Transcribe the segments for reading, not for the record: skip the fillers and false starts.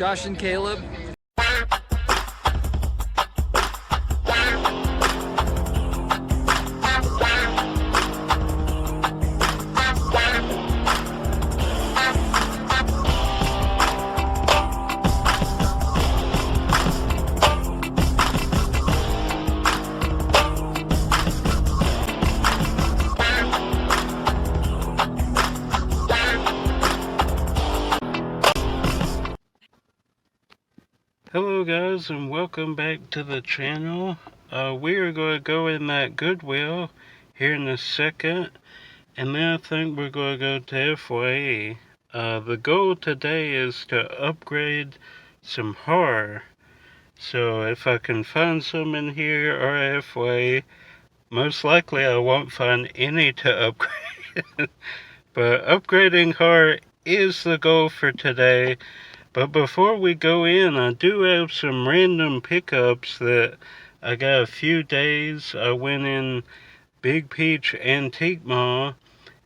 Josh and Caleb. Hello guys, and welcome back to the channel. We are going to go in that Goodwill here in a second, and then I think we're going to go to FYE. The goal today is to upgrade some horror. So if I can find some in here or FYE, most likely I won't find any to upgrade. But upgrading horror is the goal for today. But before we go in, I do have some random pickups that I got a few days. I went in Big Peach Antique Mall.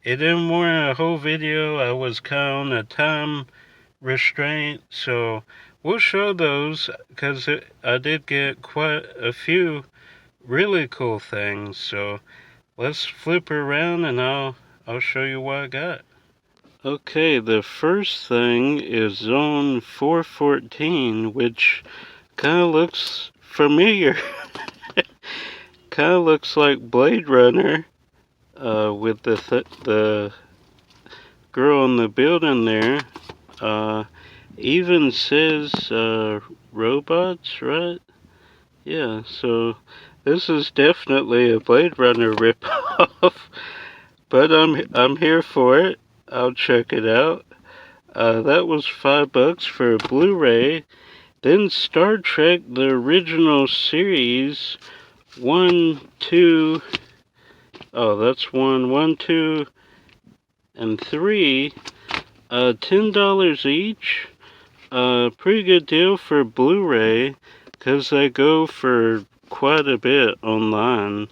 It didn't warrant a whole video. I was kind of on a time restraint, so we'll show those because I did get quite a few really cool things. So let's flip around and I'll show you what I got. Okay, the first thing is Zone 414, which kind of looks familiar. Kind of looks like Blade Runner, with the girl in the building there. Even says robots, right? Yeah, so this is definitely a Blade Runner ripoff, but I'm here for it. I'll check it out. That was $5 for a Blu-ray. Then Star Trek, the original series, 1, 2, oh, that's 1, 2, and 3, $10 each. Pretty good deal for Blu-ray, because they go for quite a bit online.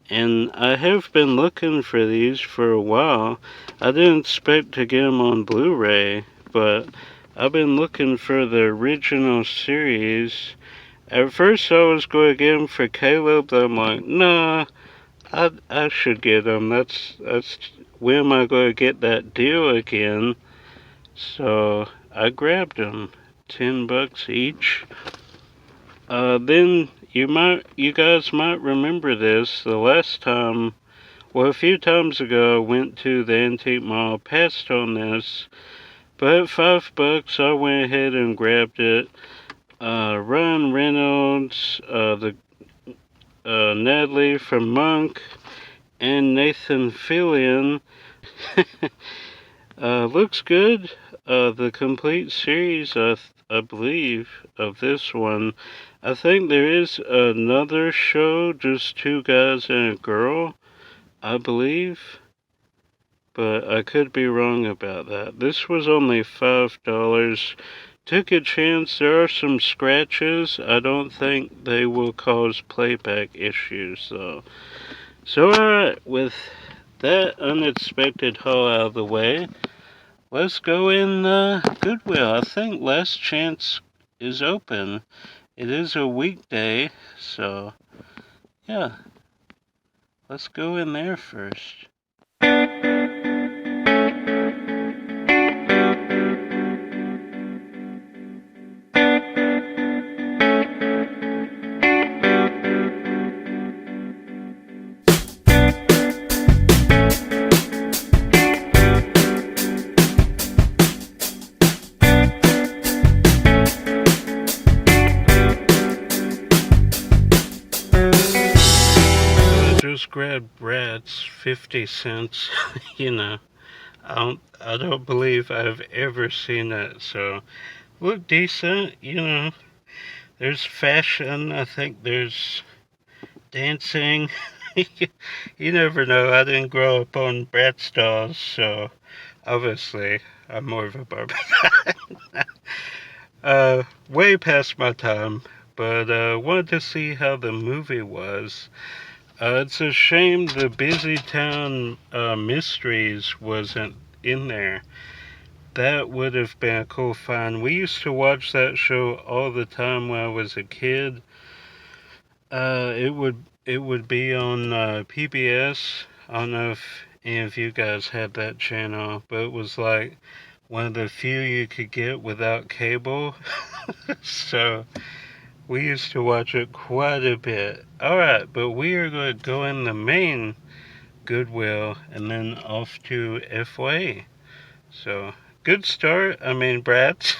And I have been looking for these for a while. I didn't expect to get them on Blu-ray, but I've been looking for the original series. At first I was going to get them for Caleb, but I'm like, nah, I should get them. That's when am I going to get that deal again? So I grabbed them, $10 each. Then you guys might remember this. The last time, well, a few times ago, I went to the antique mall, passed on this, but at $5, I went ahead and grabbed it. Ryan Reynolds, Natalie from Monk, and Nathan Fillion. Looks good. The complete series, I believe, of this one. I think there is another show, just two guys and a girl, I believe. But I could be wrong about that. This was only $5. Took a chance. There are some scratches. I don't think they will cause playback issues, though. So, alright, with that unexpected haul out of the way, let's go in Goodwill. I think Last Chance is open. It is a weekday, so yeah. Let's go in there first. Grab Rats, 50 cents. You know, I don't believe I've ever seen it, so look decent. You know, there's fashion. I think there's dancing. You never know. I didn't grow up on Bratz dolls, so obviously I'm more of a Barbie guy. Way past my time, but wanted to see how the movie was. It's a shame the Busy Town Mysteries wasn't in there. that would have been a cool find. We used to watch that show all the time when I was a kid. It would be on PBS. I don't know if any of you guys had that channel, but it was like one of the few you could get without cable. So we used to watch it quite a bit. Alright, but we are going to go in the main Goodwill and then off to FYA. So, good start. I mean, Bratz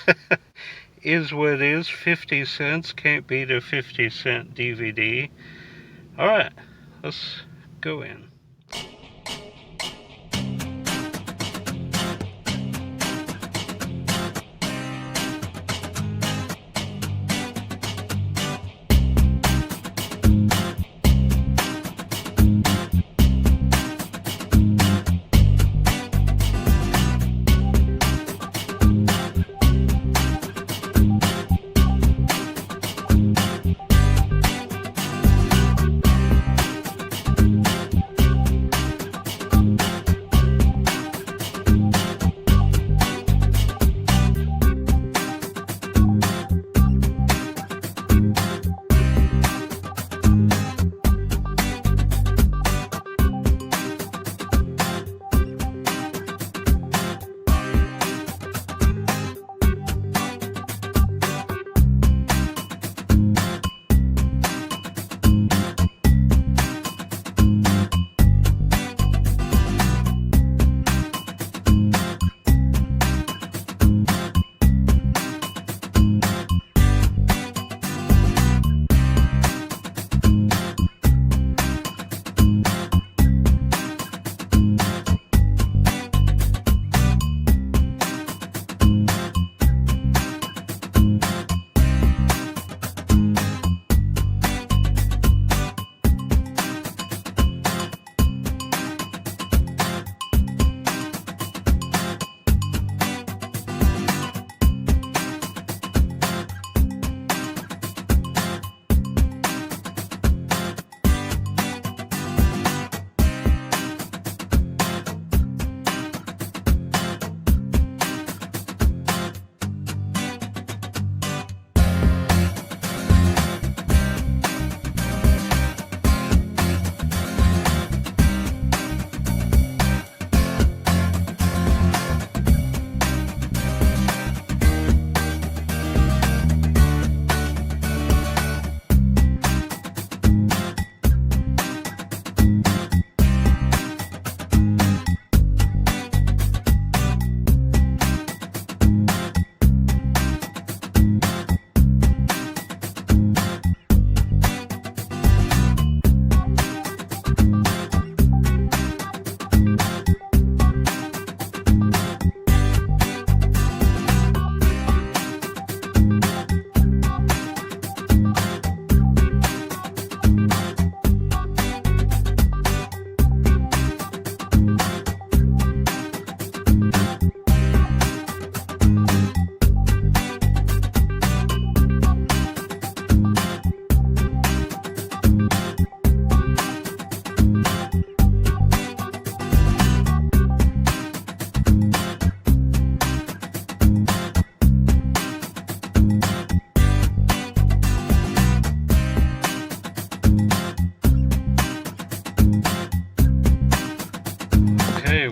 is what it is. 50 cents. Can't beat a 50-cent DVD. Alright, let's go in.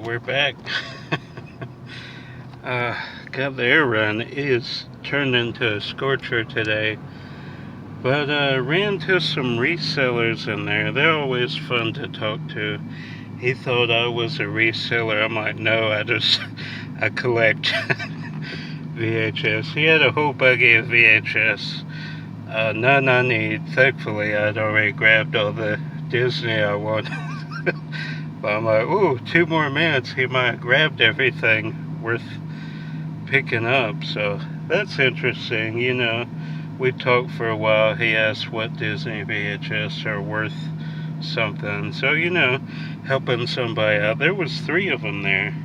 We're back. Got the air run. It is turned into a scorcher today. But ran to some resellers in there. They're always fun to talk to. He thought I was a reseller. I'm like, no, I collect VHS. He had a whole buggy of VHS. None I need. Thankfully, I'd already grabbed all the Disney I wanted. But I'm like, ooh, 2 more minutes, he might have grabbed everything worth picking up. So that's interesting, you know. We talked for a while. He asked what Disney VHS are worth something. So, you know, helping somebody out. There was 3 of them there.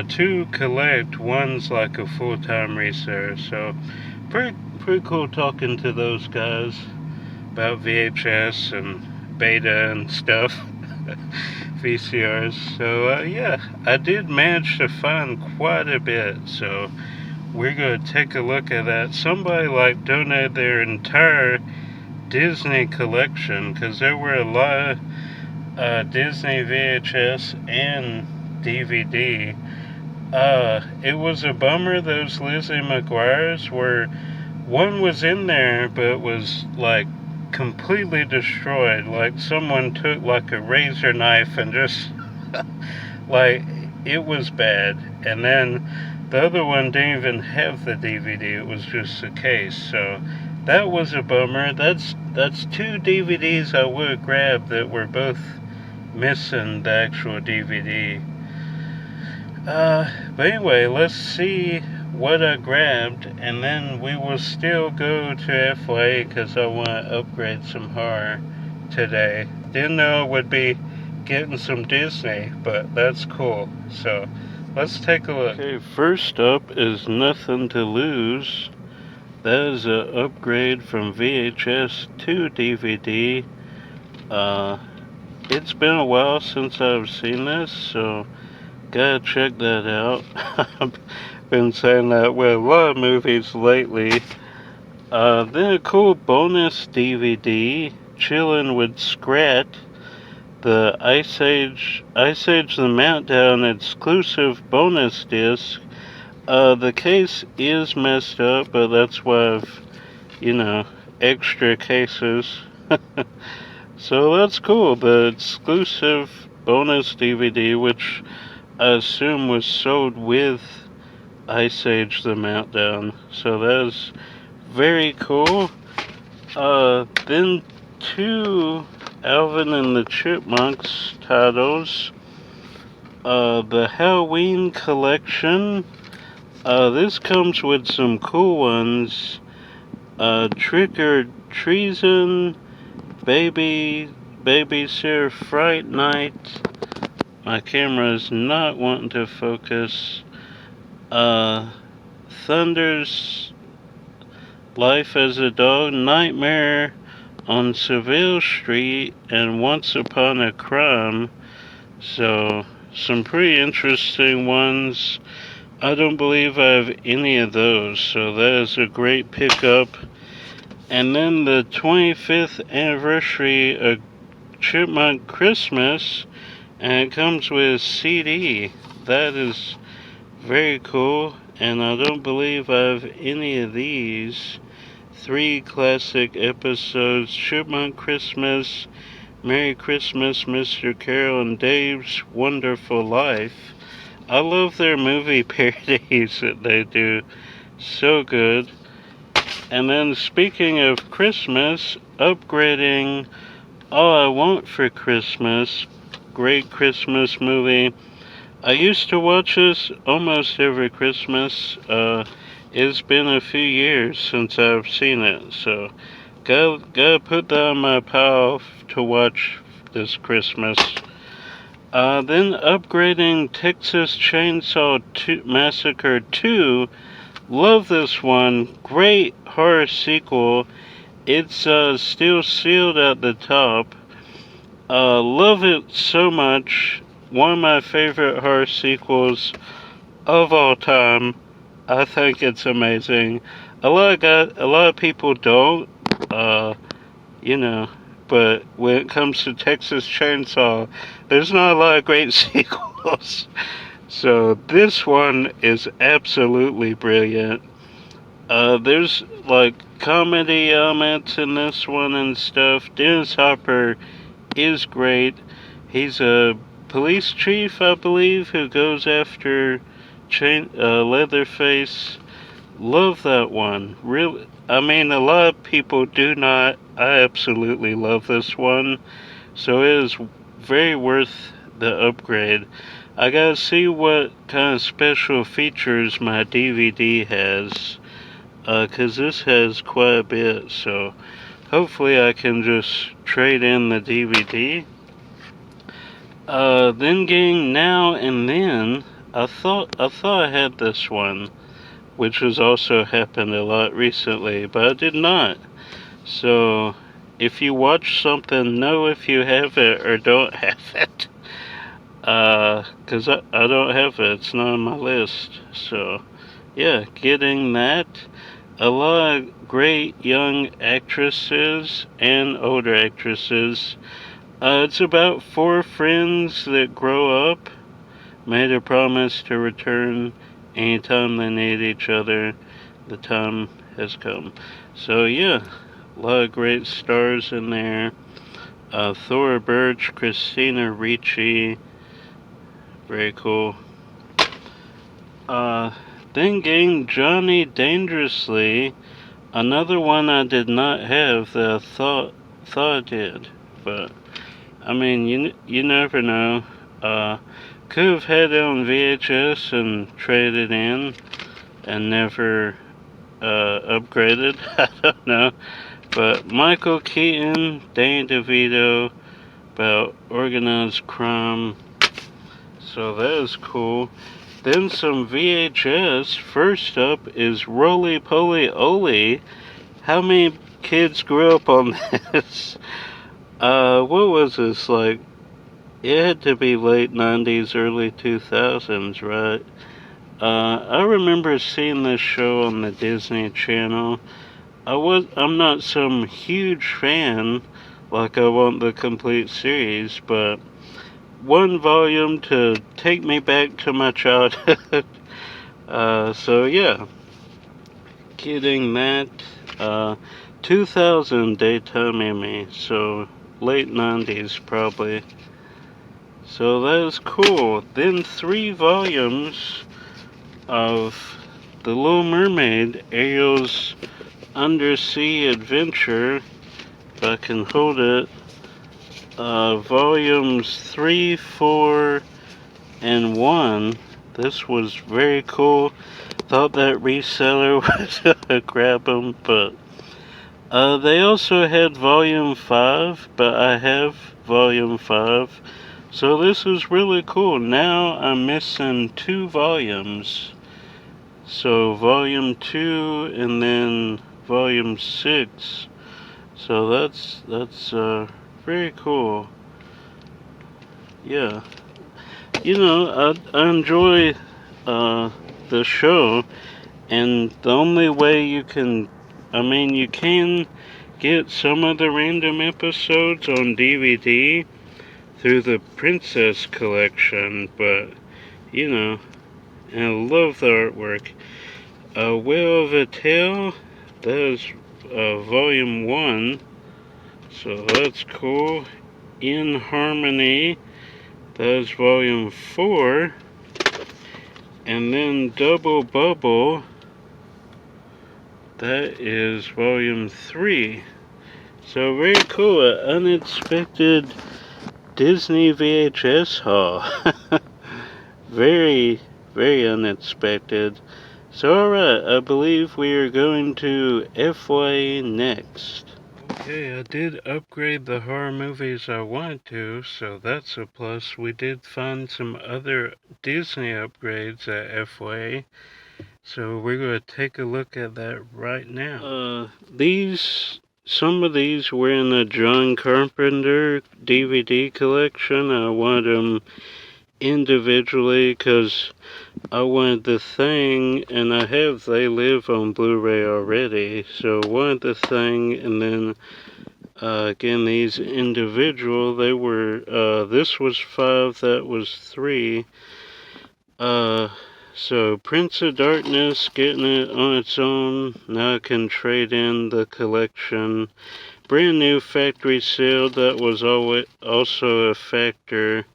2 collect. One's like a full-time reseller. So pretty cool talking to those guys about VHS and beta and stuff. VCRs. So yeah, I did manage to find quite a bit. So we're gonna take a look at that. Somebody like donated their entire Disney collection because there were a lot of Disney VHS and DVD. It was a bummer those Lizzie McGuire's were, one was in there but was like completely destroyed. Like someone took like a razor knife and just like it was bad. And then the other one didn't even have the DVD. It was just a case. So that was a bummer. That's two DVDs I would have grabbed that were both missing the actual DVD. But anyway, let's see what I grabbed, and then we will still go to FYA because I want to upgrade some horror today. Didn't know I would be getting some Disney, but that's cool. So let's take a look. Okay, first up is Nothing to Lose. That is an upgrade from VHS to DVD. It's been a while since I've seen this, so gotta check that out. I've been saying that with a lot of movies lately. Then a cool bonus DVD, Chillin' with Scrat, the Ice Age The Meltdown exclusive bonus disc. The case is messed up, but that's why I've, extra cases. So that's cool, the exclusive bonus DVD, which I assume was sold with Ice Age The Meltdown. So that is very cool. Then two Alvin and the Chipmunks titles. The Halloween collection. This comes with some cool ones. Trick or Treason, Babysitter Fright Night. My camera is not wanting to focus. Thunder's Life as a Dog, Nightmare on Seville Street, and Once Upon a Crime. So, some pretty interesting ones. I don't believe I have any of those, so that is a great pickup. And then the 25th anniversary of Chipmunk Christmas, and it comes with a CD. That is very cool, and I don't believe I have any of these. 3 classic episodes, Chipmunk Christmas, Merry Christmas, Mr. Carol, and Dave's Wonderful Life. I love their movie parodies that they do. So good. And then speaking of Christmas, upgrading All I Want for Christmas. Great Christmas movie. I used to watch this almost every Christmas. It's been a few years since I've seen it, so gotta put that on my pile to watch this Christmas. Then upgrading Texas Chainsaw Massacre 2. Love this one. Great horror sequel. It's still sealed at the top. Love it so much. One of my favorite horror sequels of all time. I think it's amazing. A lot of people don't, but when it comes to Texas Chainsaw, there's not a lot of great sequels. So this one is absolutely brilliant. There's like comedy elements in this one and stuff. Dennis Hopper is great. He's a police chief, I believe, who goes after Leatherface. Love that one. Really, I mean, a lot of people do not. I absolutely love this one. So it is very worth the upgrade. I gotta see what kind of special features my DVD has. Cause this has quite a bit, so hopefully I can just trade in the DVD. Then getting Now and Then, I thought I had this one, which has also happened a lot recently, but I did not. So if you watch something, know if you have it or don't have it. Cause I don't have it. It's not on my list. So, yeah, getting that. A lot of great young actresses and older actresses. It's about four friends that grow up, made a promise to return anytime they need each other. The time has come. So, yeah, a lot of great stars in there. Thora Birch, Christina Ricci, very cool. Then getting Johnny Dangerously, another one I did not have that I thought I did, but I mean you never know. Could have had it on VHS and traded in and never upgraded. I don't know. But Michael Keaton, Danny DeVito, about organized crime. So that is cool. Then some VHS. First up is Roly Poly Oly. How many kids grew up on this? What was this like? It had to be late 90s, early 2000s, right? I remember seeing this show on the Disney Channel. I'm not some huge fan, like I want the complete series, but one volume to take me back to my childhood. So yeah, getting that. 2000 Daytime Emmy, so late 90s probably. So that is cool. Then 3 volumes of The Little Mermaid, Ariel's Undersea Adventure, if I can hold it. Volumes 3, 4, and 1. This was very cool. Thought that reseller was gonna grab them, but they also had volume 5, but I have volume 5. So this is really cool. Now I'm missing 2 volumes. So volume 2 and then volume 6. So that's very cool. Yeah. You know, I enjoy the show, and the only way you can get some of the random episodes on DVD through the Princess Collection, but you know, and I love the artwork. Whale of a Tale, that is volume 1, so that's cool. In Harmony, that is volume 4. And then Double Bubble, that is volume 3. So very cool, an unexpected Disney VHS haul. Very, very unexpected. So alright, I believe we are going to FYE next. Okay, I did upgrade the horror movies I wanted to, so that's a plus. We did find some other Disney upgrades at FYE, so we're going to take a look at that right now. Some of these were in a John Carpenter DVD collection. I wanted them individually because I wanted The Thing, and I have They Live on Blu-ray already, so I wanted The Thing, and then again these individual, they were, this was 5, that was 3. So Prince of Darkness, getting it on its own, now I can trade in the collection. Brand new factory sale, that was also a factor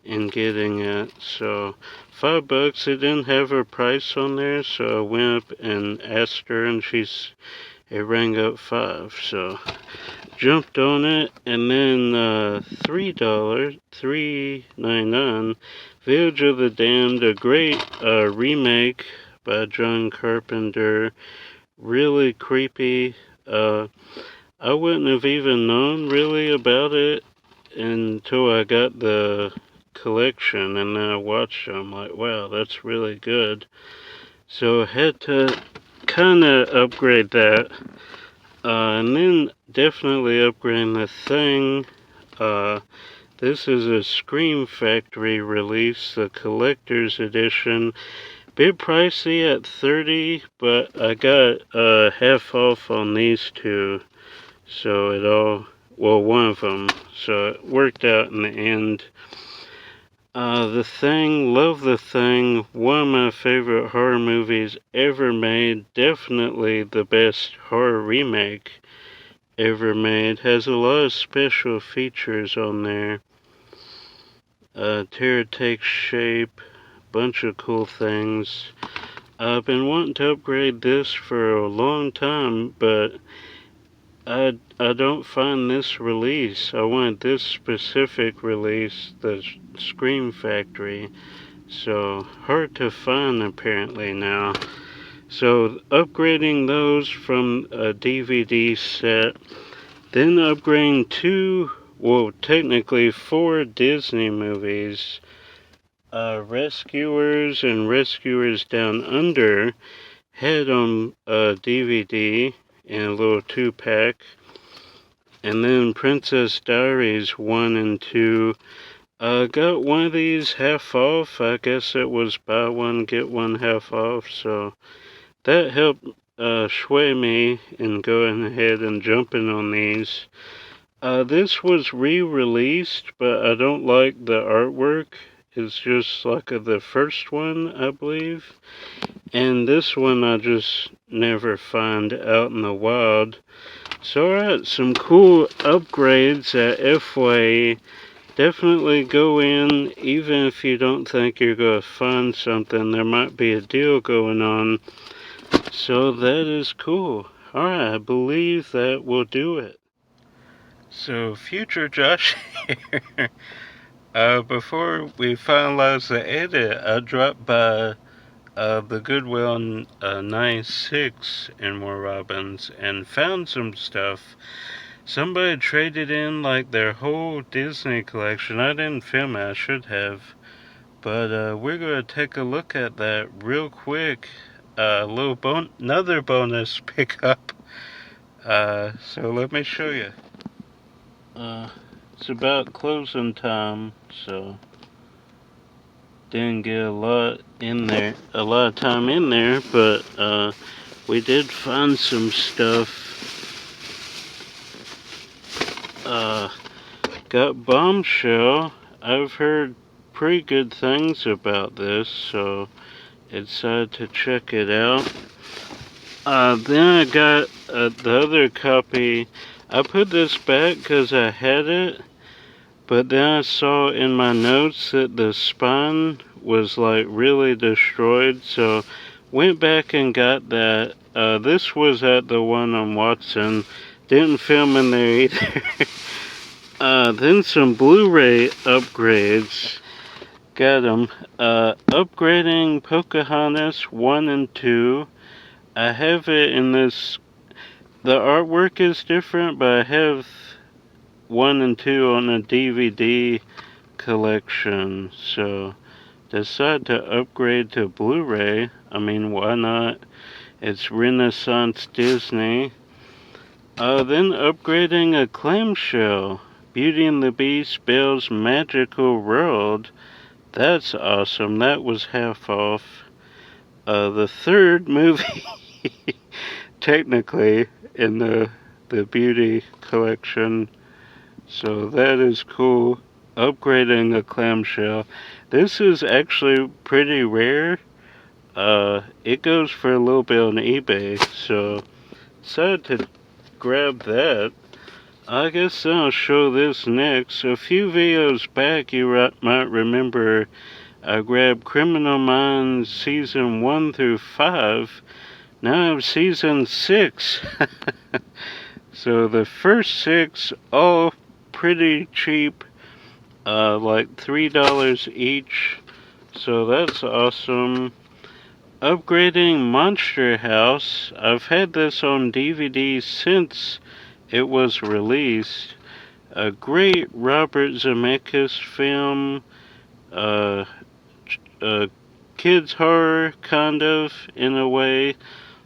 in getting it. So $5, it didn't have her price on there, so I went up and asked her, and it rang up 5. So jumped on it, and then $3, $3.99. Village of the Damned, a great remake by John Carpenter. Really creepy. I wouldn't have even known really about it until I got the collection, and then I watched it. I'm like, wow, that's really good. So I had to kind of upgrade that. And then definitely upgrading The Thing. This is a Scream Factory release, the collector's edition. Bit pricey at $30, but I got half off on these two, so one of them, so it worked out in the end. The Thing, love The Thing, one of my favorite horror movies ever made, definitely the best horror remake ever made, has a lot of special features on there. Terror takes shape, bunch of cool things. I've been wanting to upgrade this for a long time, but I don't find this release. I want this specific release, the Scream Factory. So hard to find apparently now. So upgrading those from a DVD set, then upgrading technically 4 Disney movies. Rescuers and Rescuers Down Under had on DVD in a little 2-pack. And then Princess Diaries 1 and 2. Got one of these half off. I guess it was buy one, get one half off. So that helped sway me in going ahead and jumping on these. This was re-released, but I don't like the artwork. It's just like the first one, I believe. And this one I just never find out in the wild. So alright, some cool upgrades at FYE. Definitely go in, even if you don't think you're going to find something. There might be a deal going on. So that is cool. Alright, I believe that will do it. So, Future Josh here. Before we finalize the edit, I dropped by the Goodwill 96 in War Robins and found some stuff. Somebody traded in like their whole Disney collection. I didn't film it, I should have. But we're going to take a look at that real quick. Another bonus pickup. So let me show you. It's about closing time, so didn't get a lot of time in there, but we did find some stuff. Got Bombshell. I've heard pretty good things about this, so I decided to check it out. Then I got the other copy. I put this back because I had it, but then I saw in my notes that the spine was like really destroyed, so went back and got that. This was at the one on Watson. Didn't film in there either. Then some Blu-ray upgrades. Got them. Upgrading Pocahontas 1 and 2. I have it in this. The artwork is different, but I have 1 and 2 on a DVD collection. So, decided to upgrade to Blu-ray. I mean, why not? It's Renaissance Disney. Then upgrading a clamshell. Beauty and the Beast, Belle's Magical World. That's awesome. That was half off. The third movie, technically, in the beauty collection. So that is cool. Upgrading a clamshell. This is actually pretty rare. It goes for a little bit on eBay, so decided to grab that. I guess I'll show this next. A few videos back, you might remember I grabbed Criminal Minds Season 1 through 5. Now I have Season 6. So the first 6, all pretty cheap, like $3 each. So that's awesome. Upgrading Monster House. I've had this on DVD since it was released. A great Robert Zemeckis film. Kids horror, kind of, in a way.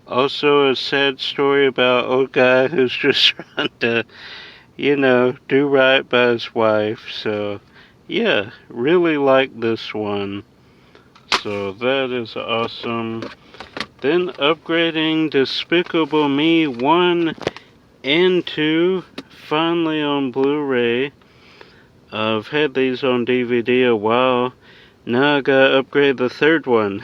Also a sad story about an old guy who's just trying to, do right by his wife. So, yeah, really like this one. So that is awesome. Then upgrading Despicable Me 1 and 2, finally on Blu-ray. I've had these on DVD a while. Now I gotta upgrade the third one.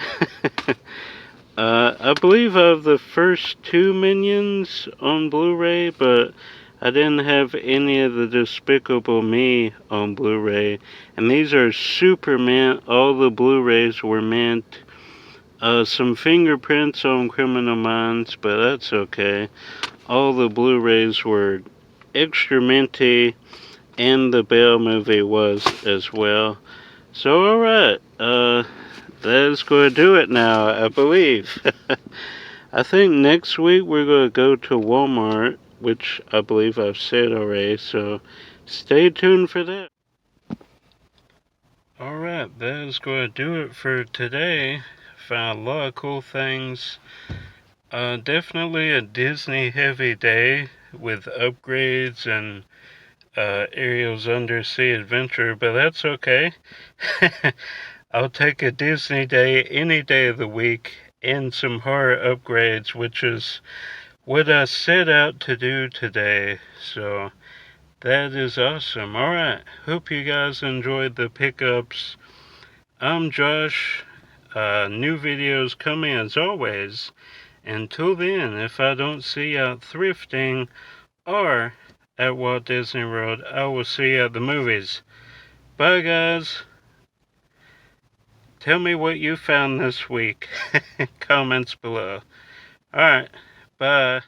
I believe I have the first two Minions on Blu-ray, but I didn't have any of the Despicable Me on Blu-ray. And these are super mint. All the Blu-rays were mint. Some fingerprints on Criminal Minds, but that's okay. All the Blu-rays were extra minty, and the Bell movie was as well. So, alright, that is going to do it now, I believe. I think next week we're going to go to Walmart, which I believe I've said already, so stay tuned for that. Alright, that is going to do it for today. Found a lot of cool things. Definitely a Disney heavy day with upgrades and Ariel's Undersea Adventure, but that's okay. I'll take a Disney day any day of the week and some horror upgrades, which is what I set out to do today. So that is awesome. Alright, hope you guys enjoyed the pickups. I'm Josh. New videos coming as always. Until then, if I don't see you out thrifting or at Walt Disney World, I will see you at the movies. Bye, guys. Tell me what you found this week. Comments below. Alright, bye.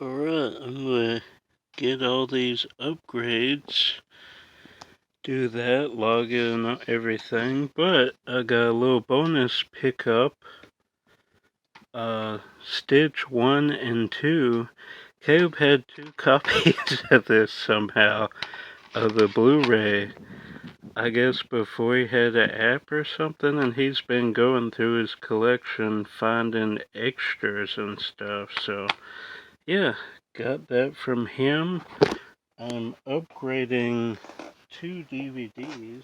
Alright, I'm gonna get all these upgrades. Do that, log in everything. But I got a little bonus pickup. Stitch 1 and 2. Caleb had 2 copies of this somehow, of the Blu-ray. I guess before he had an app or something, and he's been going through his collection finding extras and stuff. So, yeah, got that from him. I'm upgrading 2 DVDs.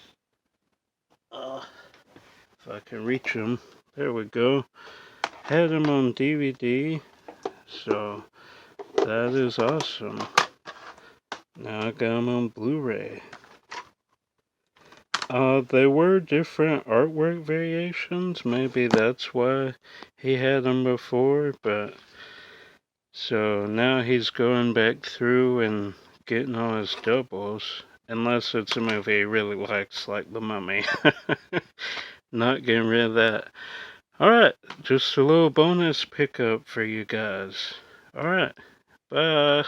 If I can reach them. There we go. Had them on DVD, so that is awesome. Now I got them on Blu-ray. There were different artwork variations. Maybe that's why he had them before, but so now he's going back through and getting all his doubles. Unless it's a movie he really likes, like The Mummy. Not getting rid of that. Alright, just a little bonus pickup for you guys. Alright, bye.